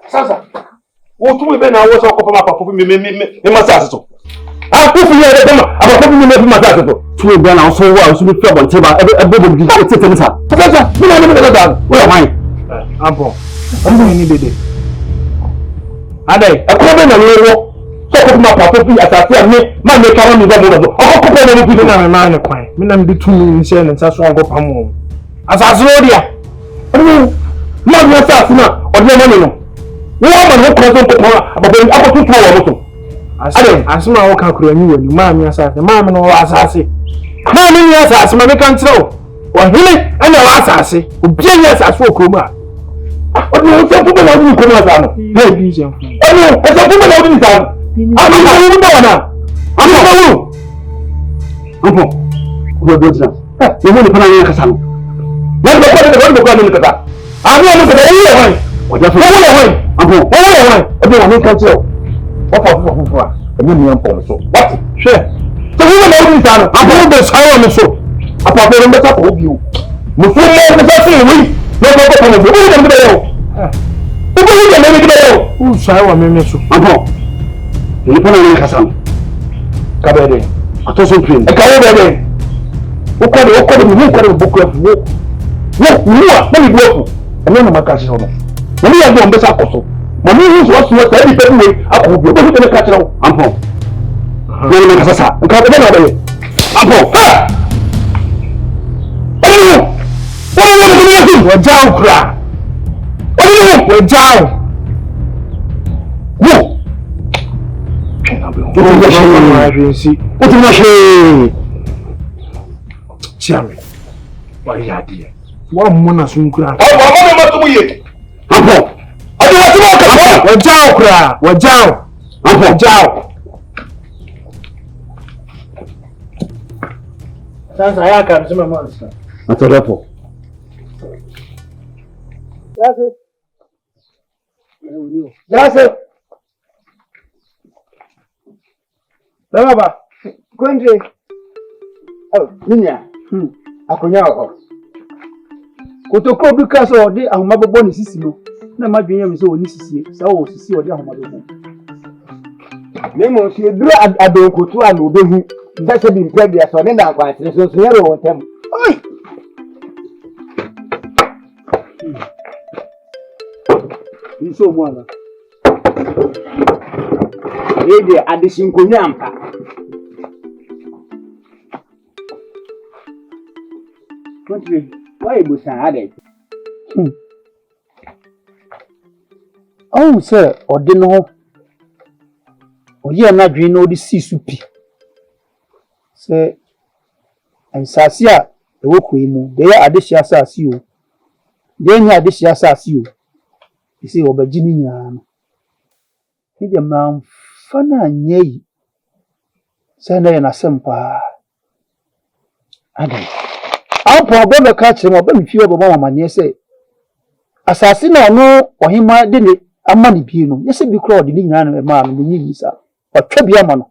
Sasa. What we been I was a couple of me masaso. I put you at the masaso. Two ben also was to be trouble everybody did it. Sasa, we are never done. Where am I? Ampo. I'm going to need it. Ade, a problem na lewo. So my papa be at a me, man make am me go. Oh, couple of people na man kwan. Me na me be 2 million share and so go pam. Asaso dia. Man na sa na, o de money no. We are not going to but I put to asma wo kan kuro ni wani ma mi asase ma mi no asase ma mi asase ma be kan tro wo hile ana wa asase obi ni asase wo kuro ma o ni o se pu na ni kuro ma no e bi je fu o ni o se pu na ni ta ama na wo na wana ampo wo do jina e mo ni pana ni kasa no na do ko ni kasa ami o mo se e ye wan o ja fu wo le wan ampo wo le wan e bi na ni kan tro what for? And you know, so what? Share. So we will know this. I believe the side on the show. I prefer the top of you. Muslim, the first thing we no go to the video. Who shall I mean? Uncle, you put on Hassan. Cabere, a tossing twin. A cabere. Who can book of work? No, very beautiful. And then my cash on. When we are going to Sakoso. Mami who was every way up to the catcher. I'm home. No one has a son. Ampo. Ah! What do you do? We're down, cry. What do you do? We're down. Whoa! What do you say? Jerry. What is that, dear? What money soon cry? Oh, Ampo. Wajao. Sasa yaka msema monster. Atalepo. Sasa. Baba. Kwende. Oh, ninya. Akonyao. Kutoko bikaso odi ahumabo ni sisi no. Na madwenya mi so oni sisi sa wo sisi odi ahomado. Nemo si eduru adonkotu a no behu. Sase bi mpebia so ne na kwatire so so yero wontem. Oi. Nso mu ana. Ede adeshinkonya ampa. Kontri, why bu san ade? Oh, sir, or dinner. Oh, you are not doing all the sea soupy. Sir, and Sasia, the work with him, they are this year, as you. Then you are this year, as you. You see, over Virginia. He the man, Fana, yea. Send in a semper. I'll probably catch him up and few of my near say. Assassin no, or him might didn't. Amani bino yese bi kro de nyina na ma no nyi sa otwa bia ma no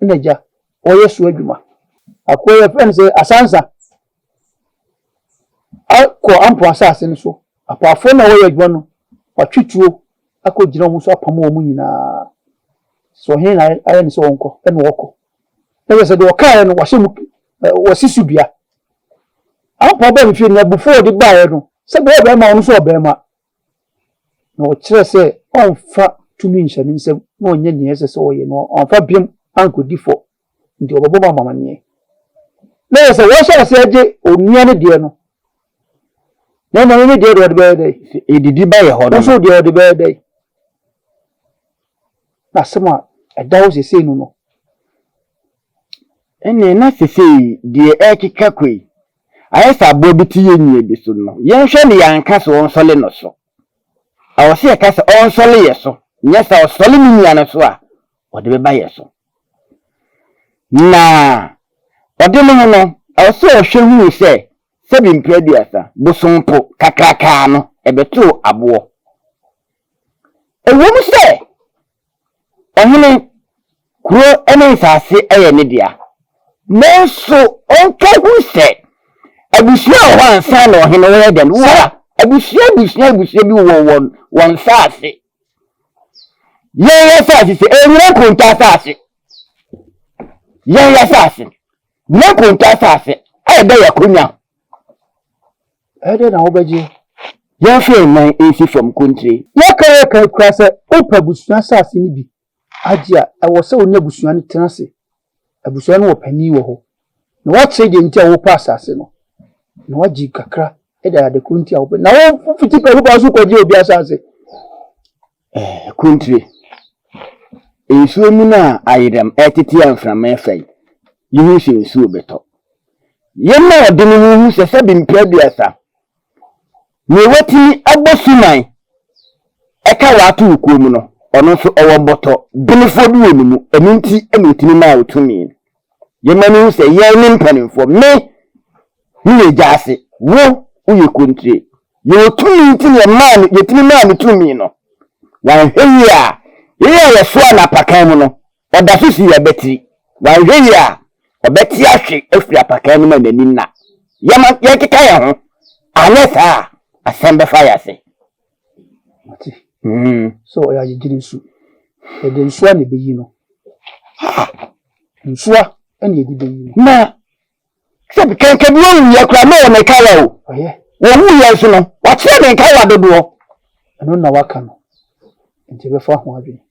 enaja oyesu adwuma akoye friend say asansa akọ ampo asase so apafo na oye adwuma no watwituo akọgira hu so apam o mu nyina so he na aye ni so wonko ene woko na se de okaa no wahye mu wasisu bia ampo ba mfi na before de ba no se be ma no so be ma no chere se onfa tumi nhyane nsem no onye ne ese se oye no onfa biem ankodi fo ndi obobo mama ne na se wo sha se age onua ne de no na na ne de do be de edidi ba ye ho no so de o be de na sema edawo se se no ene na se se de ekeka kwei ayesa bo biti ye nyi bi so no ye hwe ne yanka so on sole no so awose e kasa on sole yeso nyesa o sole mi nya na so a o de be ba yeso na o de no no awose o hwe hu se bi mprediasa bosompo kakraka no e beto abo e wo mu se ohene kuro ene nsase eye ne dia nenso onka hu se abusia o ansa na ohene we den wo Abusia bi won saase. Ye saase se enye konta saase. Ye saase. Na konta saase. Be yakonya. Ede na obaji. Ye fe man esi from country. Ye ka kura se opa busua saase ni bi. Agia ewo se onya busua ni tenase. Abusua no opani wo ho. Na what say de ntia wo pass ase no. Na waji kakra eda de kunti a wo na wo fiti pe wo so kwaji obi asase. Country. Ensuo mu na ayedam etiti amframa efai. Yihu hye ensuo beto. Yemma ode no hu se bi mpraduasa. Ne watini abosuman. Eka watu ukuomu no. Ono so owo boto. Benefo bi wonu mu. Eminti emotini ma otumi. Yemma no hu se ye ni mpanimfo me. Ni jase. Wo uye country. Ye otumi ntini man, yetini man tumi no. Wan hwe ya. Ye so na pakan mu no. Oda so si ya beti. Wan hwe ya. Obeti ahwe afri apakan mu na nanim na. Yema ye keka ya ho. Anesa asembe fire se. Mati. So ya jiri su. E de nsuwa ne beyi no. Nsuwa ene edi beyi no. Na se kenke bi won ya kra me na kawa o. Oye. Wo hu ya so no. Wa kire me kawa dodo. Eno na waka no. Nti be fa ho adwe.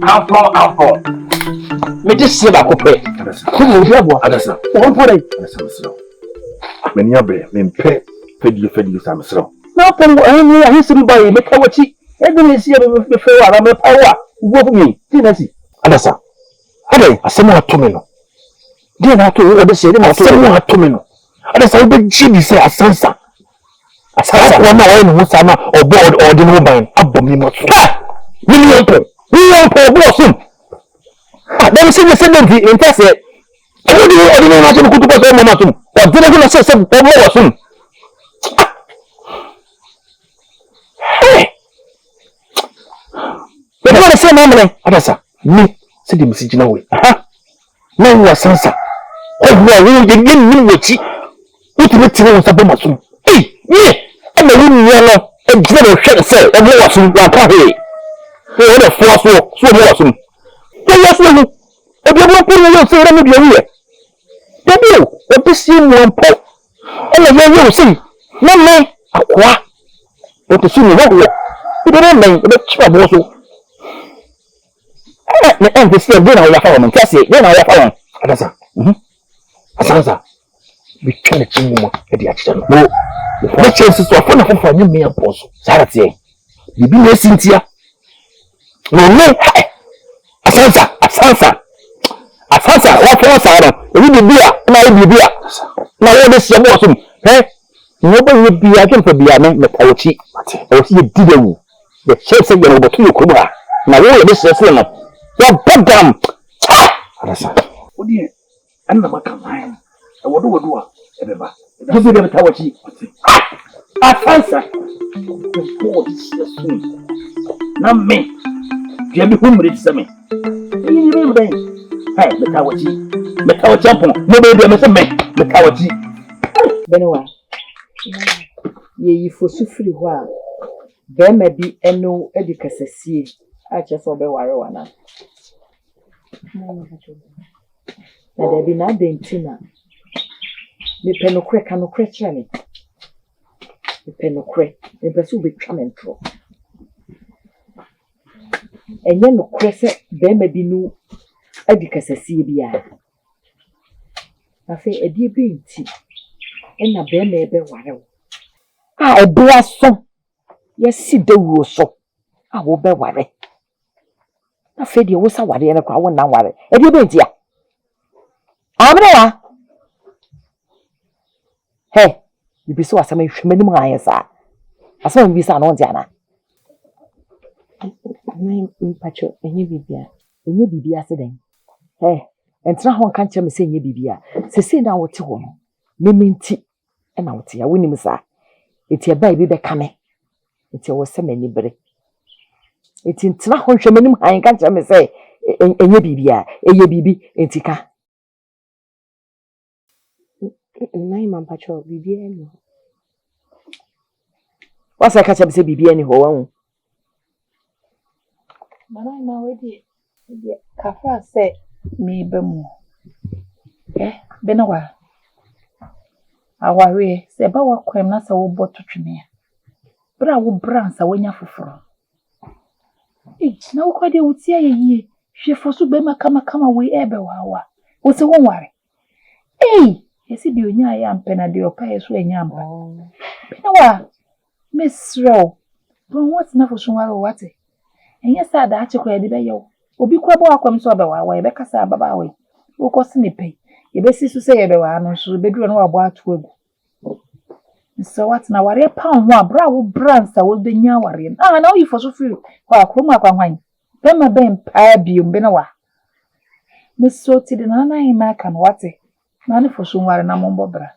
Afọ. Me just say ba ko pe. Ko mo fi abo. Adasa. Won po dai. Adasa mesro. Meni abre, me mpe fedi sa mesro. Na po ni ya hisiri ba yi me kawachi. E de ne si ya be fe wa me pawa. Wo fu mi. Ti na si. Adasa. Adai, asemu atome no. Di na to wo be se de na to. Asemu atome no. Adasa wo be jibi se asansa. Asansa ko na wo ni musa na obo odi no ban abomi no so. Million po bossum. Dem se ne sendenti intese. Odi no na so kutu ko so mama tum. Odi no na se obo bossum. Hey. Bebe na se mamre. Adasa. Ni se de misi gina we. Aha. Na wo sansa. Ogwa wo de ni wochi. Uti tire wo sabo masum. Ye. Ama wo ni no. E gina no hwe se obo bossum wa ka he. He the force so mo wasum. Yes no. E bi mo puru yo se ra me bi awie. Debi o bi si mo mpo. E na ye yo si. Na me akwa. O to si mo wo. E bi na me e bi twa bo so. Me en bi si e bi na ya fa wo ntase. Bi na ya fa wo. Adasa. Asansa. Bi twa ne timu mo e di akita no. Mo chances so afọ na fa nyi me ampo so. Sara tie. Bibi na sintia. No, Asansa. What was I? We be beer, na beer. Na wo de se mo so. No be be a jump be a me tawochi. O si didewu. The chef say you go to Kuba. Na wo de se se no. Your program. Adasa. Odi an na maka man. E wodo a e be ba. Do be de tawochi. Asansa. The God is soon. Na me. Ya bi humre same. Yi be mden. Hey, metawachi apon. Mo be de me se me. Metawachi. Benwa. Ye yi fosu firi ho a. Be ma bi eno edikasasie. A che so be ware wana. Na de bi na dentina. Me penokre kanokre chane. Me penokre. Me besu be twamentro. Enye no krese be ma bi nu adikasasie bia afa edie be nti ena be ma ebe ware wo a obua so yesi dawuo so a wo be ware afa die wo sa ware na kwa wo na ware edie be nti a abrewa he bibi so asama hwemani mu ayensa asama bibi sa no nti ana mpacho enye bibia ase den entra ho kan che me se enye bibia sese na wote ho no mementi na wote ya wonim sa eti eba bi be kame eti wo se mani bere Enti ntina ho hwɛ m'anim han ka kyerɛ me sɛ enye bibia eye bibi enti ka. Nai mampacho bibia ni. Wasa ka kyerɛ me sɛ bibia ni ho wahu. Manai ma wedi kafa sɛ me ba mu. Benawa. Aware sɛ ba wa kwam na sɛ wo bɔ totwene a. Bra wo bransa wonya foforo. Na wo kwade wuti ayeye. Hwefo so be makama we ebe wawa. Wo se won ware. Esi di onya ya mpena di opa yeso enya amba. Benawa. Mesro. Bro what na fo so ware wate. Enye sa da ache kwa de be yew. Obi kura bo akwam so be wawa ye be kasa ababa we. Wo kosi ne pei. Ye be sisu se ye be wa no so be duro no abo ato agu. So what na ware pound wa bra wo bransa wo benya ware. Na wo yifo so firi kwa krom akwa hwan. Be ma ben pa biom be na wa. Me so ti de na ina kan wate. Na ne fo so ware na mombo bra.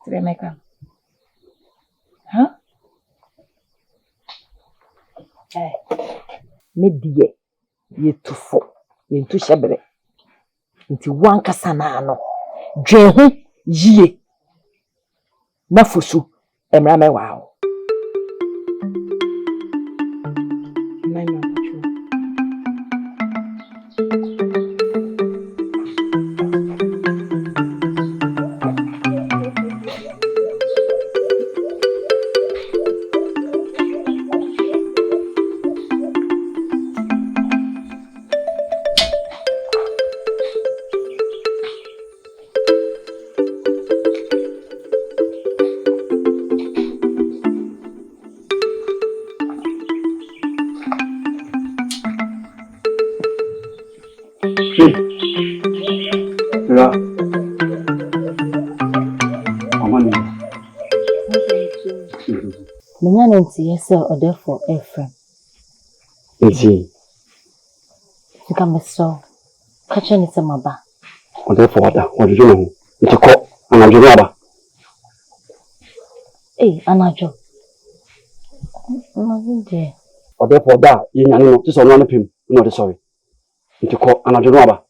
Tire me kan. Ha? Me die ye tufo. Ye ntu hyebere. Nti wankasa na ano. Dwen ho yie. Na fosu emra me waawo. Nai mampacho. Menya nti yesa odefo Ephraim. Sika meso. Kache ni se maba. Odefo wada, ojojo no. Nti ko anajo aba. Anajo. Nje. Odefo da ye nyane no, ti so no anapem, no de sorry. Nti ko anajo aba.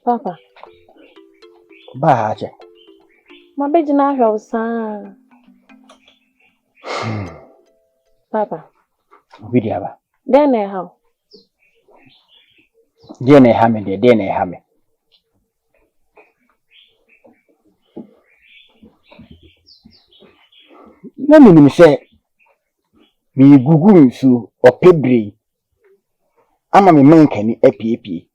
Papa. Ba aje. Ma beji na ahwa usa. Papa. Bidiaba. Dene how? Dene hame. Na minim se mi gugu nsu opebre ama me mankani apiepie.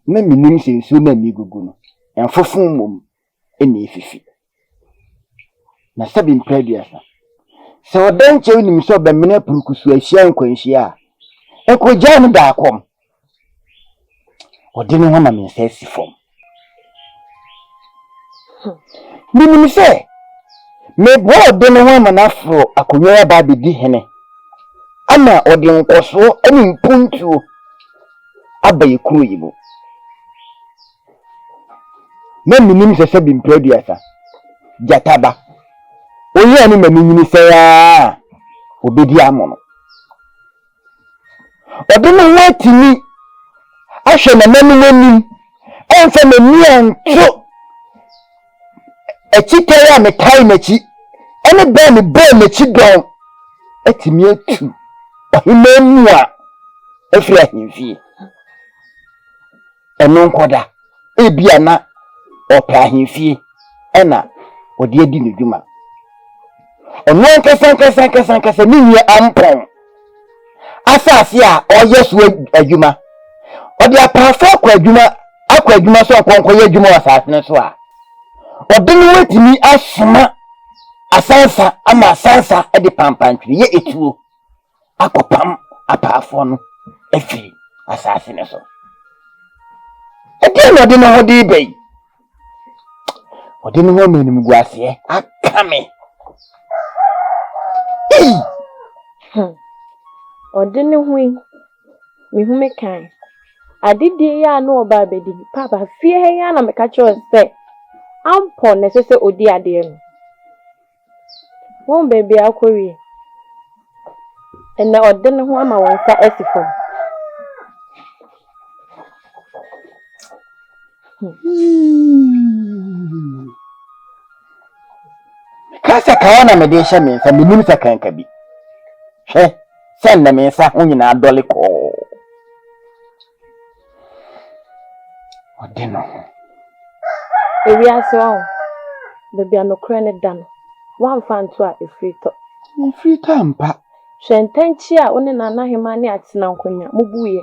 Na minim se nsu na mi gugu no enfofon mom ene efifi. Na sabi mpraduasa. Se odanche unim so be mena purukusu ahia nkwanhia a ekogya no da akom. Ode no hama me nsa sifom. Minim se me bo de no hama na afro akonwa ba bedi hene. Ama ode nkoso ani mpuntu abaye kuro yibo. Na minim se sabi mpraduasa. Jataba. Oyi ani maminyini se ya obedi amono. Ode no watini ahwe na nanumanim enfa na mianto echitere ametai nachi ene ba me ba nachi don atimi atu ohimanu a afiri ahimfie eno nkoda ebia na opra ahimfie ena ode adi ne dwuma ono nkasa ni nia ampon asase a oye so adwuma odi apafa kwa adwuma so akonkoye adwuma asase ne so a odi no wetimi asoma asansa ama asansa e de pampantwe ye etuo akopam apafo no efi asase ne so edi no de no hodi bei odi no ho menim guase akame Odini hui mi hu me kan adidi ya no oba bedi papa fie ya na me ka cho se ampo ne se odi ade no won baby akori ena odini hu ama won sa asifom kasa kawana me de hye me sa minim sa kanka bi hwe sen na me sa ho nyina adole ko odino ewi aso baby anokre ne dan wan fan to a efrito ampa hwentanchi a one na anahema ne atena nkonya mubuye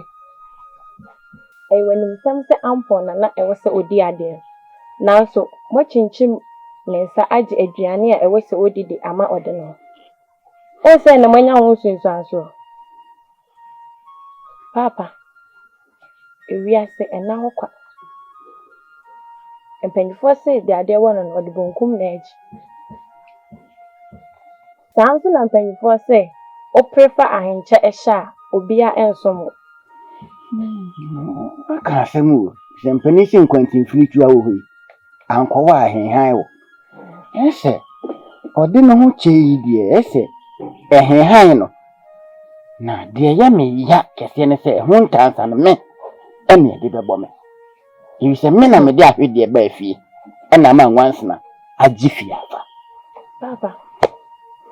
ewenim sam se ampo na ewose odi ade nanso mo chinchim nsa age aduane a ewose odidi ama odino o se na manya ho sunsu aso papa ewiase ena hokwa empenfo se de ade wono no odibonkum na age sanso na empenfo se o prefer ahencha ehya obia ensomo aka asemu sempani sin kwantin fritu awo hoi ankowa ahenhan wo ese odi no ho chei die ese ehenhan no na de ya me ya kese ne se ho ntansa no me ene de bebo me yi se me na me de ahwede ba afie ena ma nwansena agifi afa papa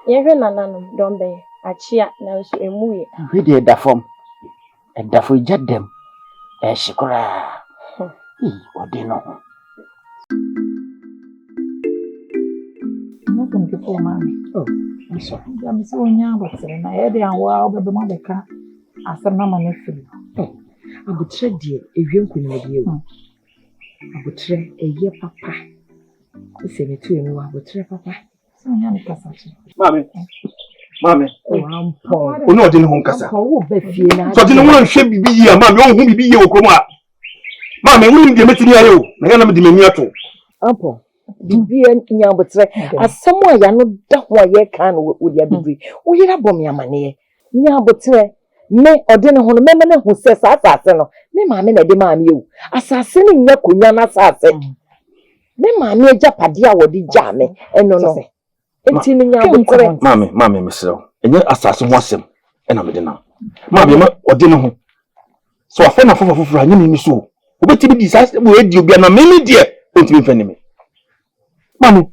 yehwe nananum dombe achia na nso emuye ahwede da fom edafo jadem shikura odi no Nothing before mommy. Oh, I'm sorry. I'm so young, but I had a while, but the mother can't. I said, Mamma, nephew. Oh, I would trade you if you could know you. I would trade a year, papa. You say me to you, I would trade papa. So young, Cassachi. Mami. Oh, I'm poor. Oh, no, didn't home Cassa. Oh, Betty, so didn't want to shape be here, Mammy, oh, who be you, Croma. Mammy, we didn't get me here. I can't be me at all. Ampo. Bibi nyambotre asomo ya no da ho ye kan wo dia bibi wo yira bom yamane nyambotre me ode ne ho no me ne ho se asase no me maame na de maame ewu asase ne nya konya na asase me maame agapade a wo de gya me eno no enti ne nyambotre Mami mesrew enye asase ho asem ena me de na maame ma ode ne ho so afa na fofoforo anya me so obeti bi disase bo edi obi na me die enti me fani me Mami,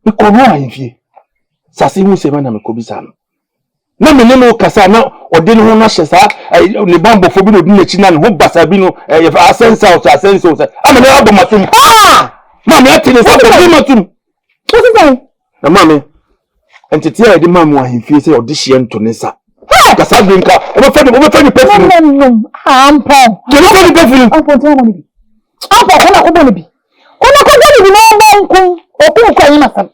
we come on here. Sasi mu se na me ko bisa no. Na me no kasa na ode no ho na hye sa le bambo fo bi no di na chi na no ho basa bi no asensa o asensa o. Ama na abo matum. Mami ati ne so ko matum. What's that? Na mami, entity a de mamu ahemfie se ode hye nto ne sa. Kasa drinka, o be fa perfume. No. Ampo. Je no fa perfume. Ampo tell me bi. Ampo kona ko boni bi. Kona ko boni bi no banku. Oku kwa yima sam.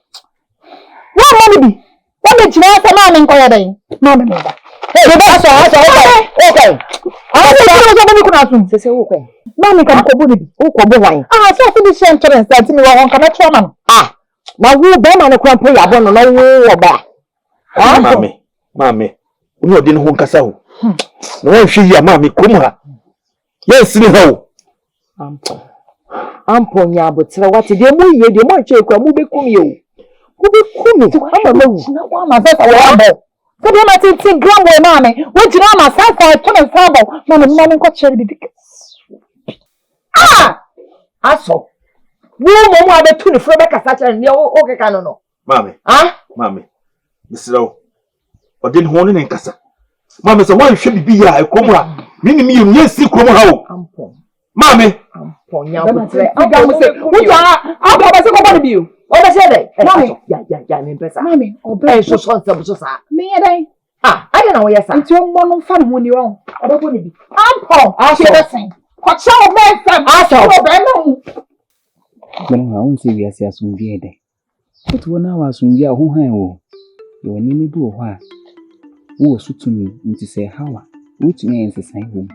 Wa mami bi. Wa be jina sa ma me nkoya dai. Ma me ba. Hey, ba so okay. Ah, so boni kuna sun. sese wo kwen Ma me ka ko boni bi. wo ko bo wan So fi di insurance that me wa hon kana trauma no. na wo be ma ne krampo ya bo no na wo ba Mami. Uni ode ne ho nkasa ho. Na wan hwe ya mami krom ha. Yes ni ha wo. ampo nyabotre wate de mu ye de mu che kwa mu be kum ye wo be kum ama mawu Na wa ma fa wa bo. So de ma tin gram boy ma me. Wo jina ma sa fa to me fa bo. Na me ma me ko chere bibi. aso wo mo abetu ne fro be kasa chere ne o keka no Mami. Misrew. Ode ne ho ne nkasa. Mami se wan hwe bibi ya ekrom ha. Mini mi yem si krom ha wo. ampo Mami. nyabotre Ampo se wo jana ampo ba se ko boni bi. o be se dai Mami. ya me pesa Mami, obe so sa me ye dai. Ah, I don't know where Nti o mo no fa ho ni won. Obebo ni bi. Ampo. Aso. Chebesen. Kwacha o men fam. Aso. O be no. Gbọ́n àwọn ń ṣe wiase asomdwe ẹ̀dẹ̀. Ó ti wọ́n náà wà asomdwe a ho han o. Yẹ̀wọ̀ ní mi bí wọ̀ hɔ a wọ́n so tumi nti sɛ hawa. Wọ́n tumi yɛ nsesan wɔ mu.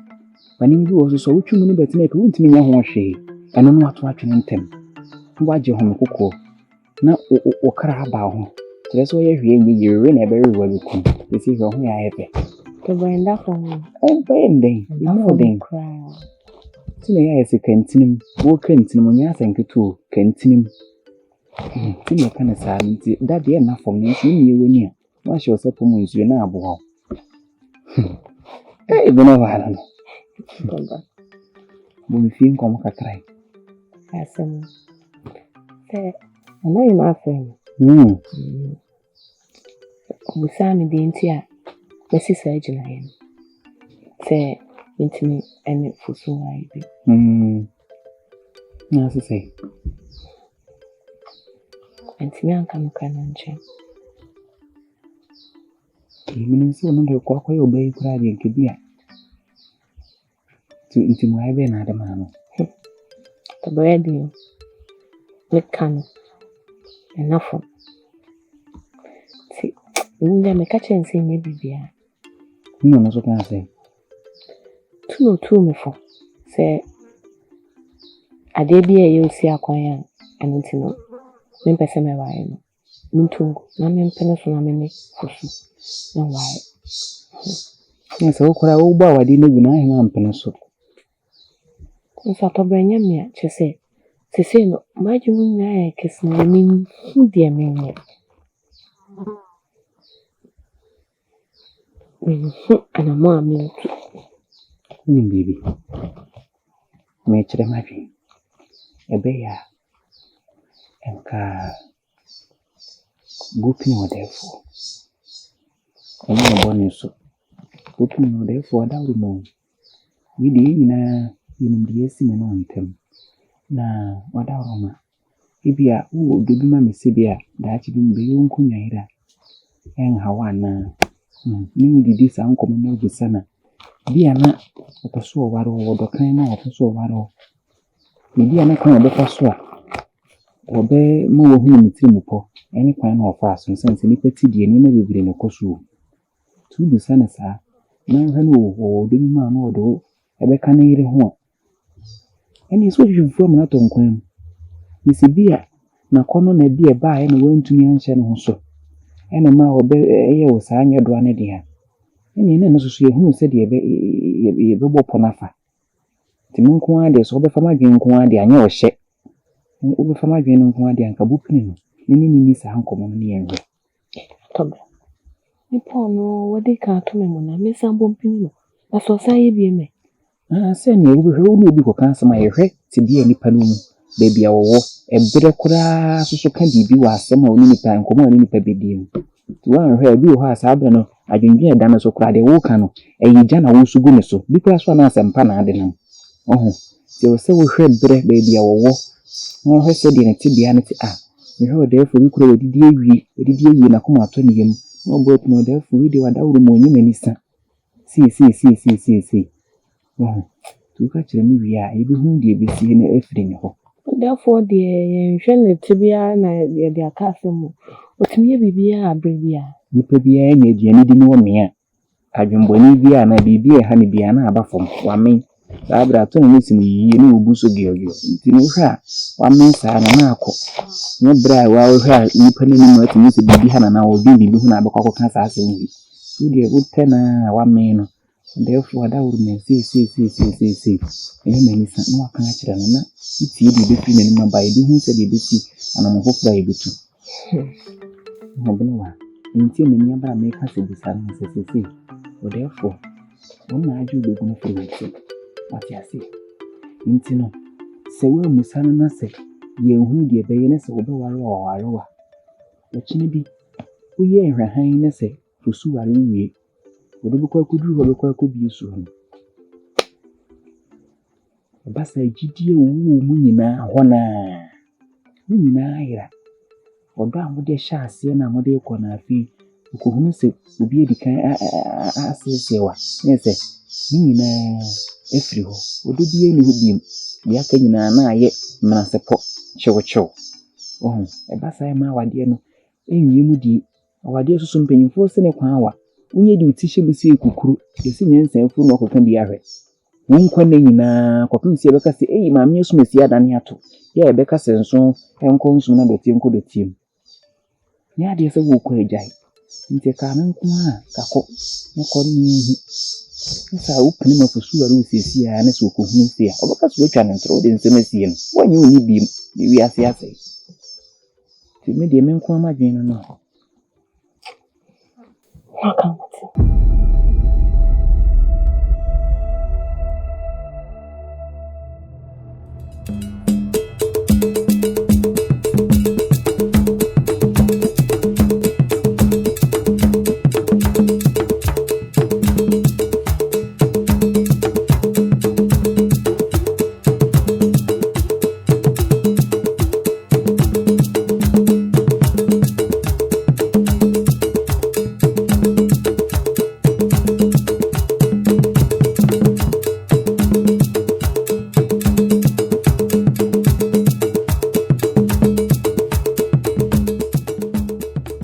Bani mi bí wɔ so so wotwi mu ne bɛtena pe wọ́n tumi nyɛ ho hwee. Ɛno no ato atwene ntɛm. Wọ́n agye ho kokɔ. Na o kra aba ho. Kyerɛ sɛ ɔyɛ hwee nyɛ yɛre na ɛbɛre wɔ bikum. Esi hwɛ ho yɛ ayɛpɛ. To brenda for me. Ɛbɛyɛ ndɛn. Ɛnyɛ den. Ti na yɛ sɛ kantinim. Wo kantinim nyɛ asɛnketo o. Kantinim. Ti na ka na saa nti da deɛ na fam no nso ni wani a. Wa hyɛ ɔsɛ pɔm nsuo na aboa. Ebe no wala no. Bo mi fi nkɔm kakra. Asɛm. Sɛ anayi ma afɛm. Obusa me de nti a mesi saa gyina yɛ. Sɛ ntimi ɛne fusu ayi bi. Na se sɛ. Ntimi anka no ka na nkyɛn. Emi nso no de kwa kwa obai kura de nke bia. Nti mo ai be na de ma no. To bredi. Me kan. Enough. Si, nda me ka chense nye bibia. No so kan sɛ. Tu me fo. Sɛ ade bi a yɛ osi akwan a ɛno nti no. Me pese me wae no. Ntungu na me mpene so na me ne fusu. Na wae. Sɛ wo kura wo ba wade na gu na ahema mpene so. Nso atɔbranya me a kyese. Sese no, majumu na e kesi na me hudi me nye. Ana mo ame. Ni bibi. Me kyerɛ ma hwe. Ebe ya. Enka Bupin odefo. Ɔmo bɔ ne so. Bupin odefo adawru mo. Wi de nyina yim de esi me no ntem. Na wadawru ma. Ebia wo dobi ma me se bia da achi bi mbe yonku nyaira. En hawa na. Ni didi sa nkomo na obusa na. Bia na opeso waro wodokan na opeso waro. Bia na kan obefa so a. Obe mo wo hu ni tiri mupo. Eni kwan na ofa aso sense ni peti die ni ma bebere ne koso. Tu busa na sa. Na hwe no wo dobi ma na odo ebe ka na yire ho. Eni so hwefo mu na tonkwan. Nisi bia na kono na bia ba e na wantumi anhye no ho so. Ena ma obe eye wo sa anya do ane dia. Eni na no so ye hu se de ye bebo ponafa. Ti nko ade so obe fama dwen nko ade anya o hye. Obe fama dwen nko ade anka bupini no. Ni sa hankomo no ye nhwe. Tobe. Ni pono wodi ka to me na me sambo mpini no. Na so sa ye bi me. Sɛ ne wo hwɛ wo no obi kokan sɛ ma yɛ hwɛ ti bia nipa no mu baabi a wɔwɔ ɛbrɛ koraa so ka bibi wɔ asɛm a oni nipa nkɔmɔ oni nipa bedi mu ti wɔn hwɛ bi wɔ hɔ a saa abɛ no adwendwen ɛda no so koraa de wo ka no ɛyi gya na wo so gu ne so bi koraa so na asɛmpa na ade no ti wo sɛ wo hwɛ brɛ baabi a wɔwɔ na hwɛ sɛ de ne ti bia ne ti a ne hwɛ ɔda efo bi koraa odidi ewie na kɔma atɔ ne yam na ɔbɔ tuma ɔda efo wi de wadaworo mo onyi manisa si tu ka kyerɛ me wi a ebi hu de besi na afiri ne ho. Therefore the yenhwe ne tibia na ye de aka asem. Otumi bibia abrebia. Nipa bia nya aduane di ne wo me a. Adwembɔni bia na bibia ha ne bia na aba fam. Wa me. Saa bra to ne sim yiye ne obu so geogeo. Nti ne hwɛ a wa me saa na akɔ. Ne bra wa hwɛ a nipa ne mu atumi se bibi ha na obi bibi hu na abakɔ ka saa asem wi. So de wo tena wa me no. Therefore, that would mean say. Any medicine, no can actually na. It's you be between them by doing said you see, and I'm hopeful I be too. No, until many never make us a design, say. Therefore, one night you be going for it. What you say? Intino. Say, well, Musana say, ye who dear bayonet over Waroa. What she be? We hear her highness say, pursue our way. Odebukwa kudu odebukwa kubi so. Basa gidie wo mu nyina ho na. Mu nyina ayira. Odo amode hya ase na amode kɔ na afi Ukuhunu se obi edi kan asese wa. Ne se ni nyina efiri ho. Odo bi eni ho biem. Bi aka nyina na aye mnasepo chewo. Eba sai ma wade no. Enwie mu di awade soso mpanyimfo se ne kwan wa. Unye di utishe bi se ekukuru. Yesi nyensanfu no koka bi ahwe. Wonkwa na nyina kopim se beka se maame yesu mesi adane ato. Ya ebeka se nso enko nso na dotie enko dotie. Ni ade se wo kwa ejai. Nti ka me nko a kako ne ko ni nsa upene mafusu ara osisi a ne so ko hu se a obeka so twa ne ntro de nsem asie no wanye oni biem ni wi ase ase ti me de me nko ma dwen no Welcome.